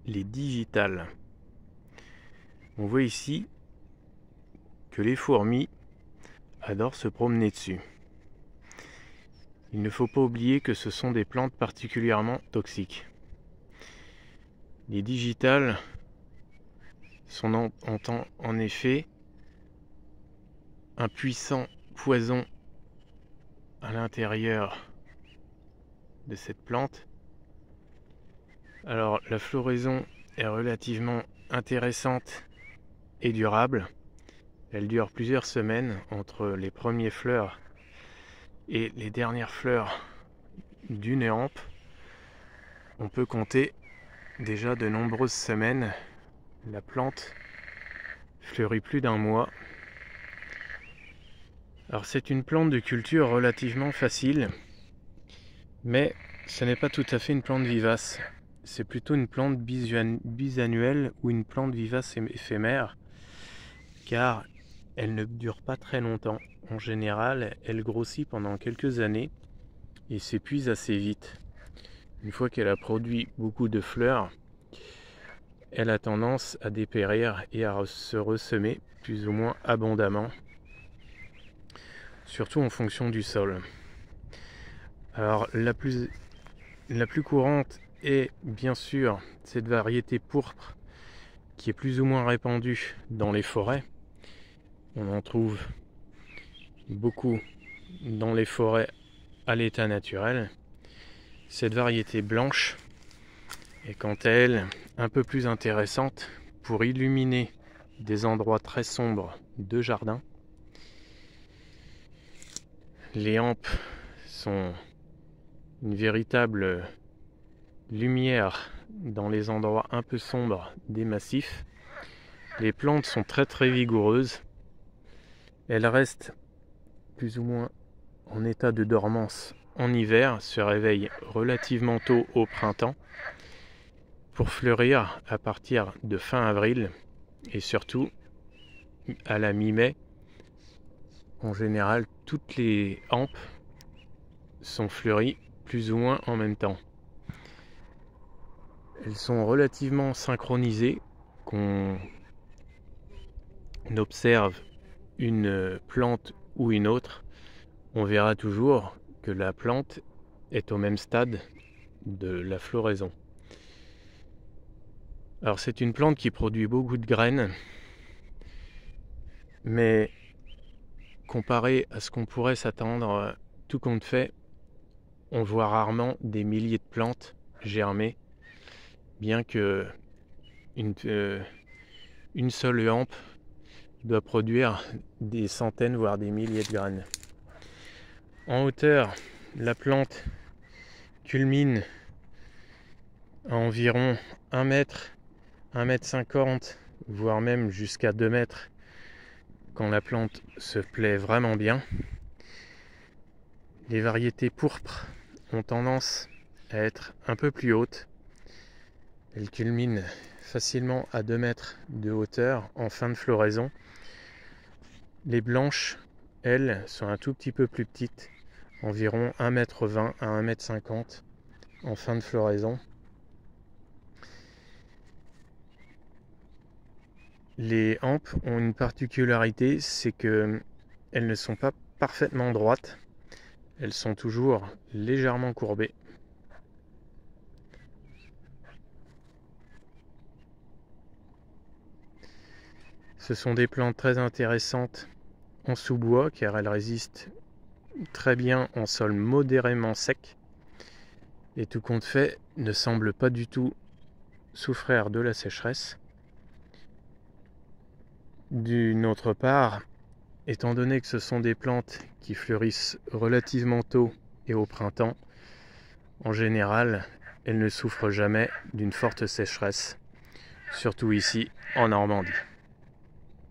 les digitales. On voit ici que les fourmis adorent se promener dessus. Il ne faut pas oublier que ce sont des plantes particulièrement toxiques. Les digitales sont en effet un puissant poison à l'intérieur de cette plante. Alors la floraison est relativement intéressante et durable. Elle dure plusieurs semaines entre les premières fleurs et les dernières fleurs d'une hampe. On peut compter déjà de nombreuses semaines. La plante fleurit plus d'un mois. Alors c'est une plante de culture relativement facile, mais ce n'est pas tout à fait une plante vivace. C'est plutôt une plante bisannuelle ou une plante vivace éphémère, car elle ne dure pas très longtemps. En général, elle grossit pendant quelques années et s'épuise assez vite. Une fois qu'elle a produit beaucoup de fleurs, elle a tendance à dépérir et à se ressemer plus ou moins abondamment, surtout en fonction du sol. Alors la plus courante est bien sûr cette variété pourpre qui est plus ou moins répandue dans les forêts. On en trouve beaucoup dans les forêts à l'état naturel. Cette variété blanche est quant à elle un peu plus intéressante pour illuminer des endroits très sombres de jardin. Les hampes sont une véritable lumière dans les endroits un peu sombres des massifs. Les plantes sont très vigoureuses. Elles restent plus ou moins en état de dormance en hiver, se réveillent relativement tôt au printemps pour fleurir à partir de fin avril et surtout à la mi-mai. En général, toutes les hampes sont fleuries plus ou moins en même temps. Elles sont relativement synchronisées. Qu'on observe une plante ou une autre, on verra toujours que la plante est au même stade de la floraison. Alors c'est une plante qui produit beaucoup de graines, mais comparé à ce qu'on pourrait s'attendre, tout compte fait, on voit rarement des milliers de plantes germer, bien que une seule hampe doit produire des centaines voire des milliers de graines. En hauteur, la plante culmine à environ 1 mètre, 1 mètre 50, voire même jusqu'à 2 mètres quand la plante se plaît vraiment bien. Les variétés pourpres ont tendance à être un peu plus hautes. Elles culminent facilement à 2 mètres de hauteur en fin de floraison. Les blanches, elles, sont un tout petit peu plus petites, environ 1,20 m à 1,50 m en fin de floraison. Les hampes ont une particularité, c'est qu'elles ne sont pas parfaitement droites, elles sont toujours légèrement courbées. Ce sont des plantes très intéressantes en sous-bois car elles résistent très bien en sol modérément sec et tout compte fait ne semblent pas du tout souffrir de la sécheresse. D'une autre part, étant donné que ce sont des plantes qui fleurissent relativement tôt et au printemps, en général, elles ne souffrent jamais d'une forte sécheresse, surtout ici en Normandie.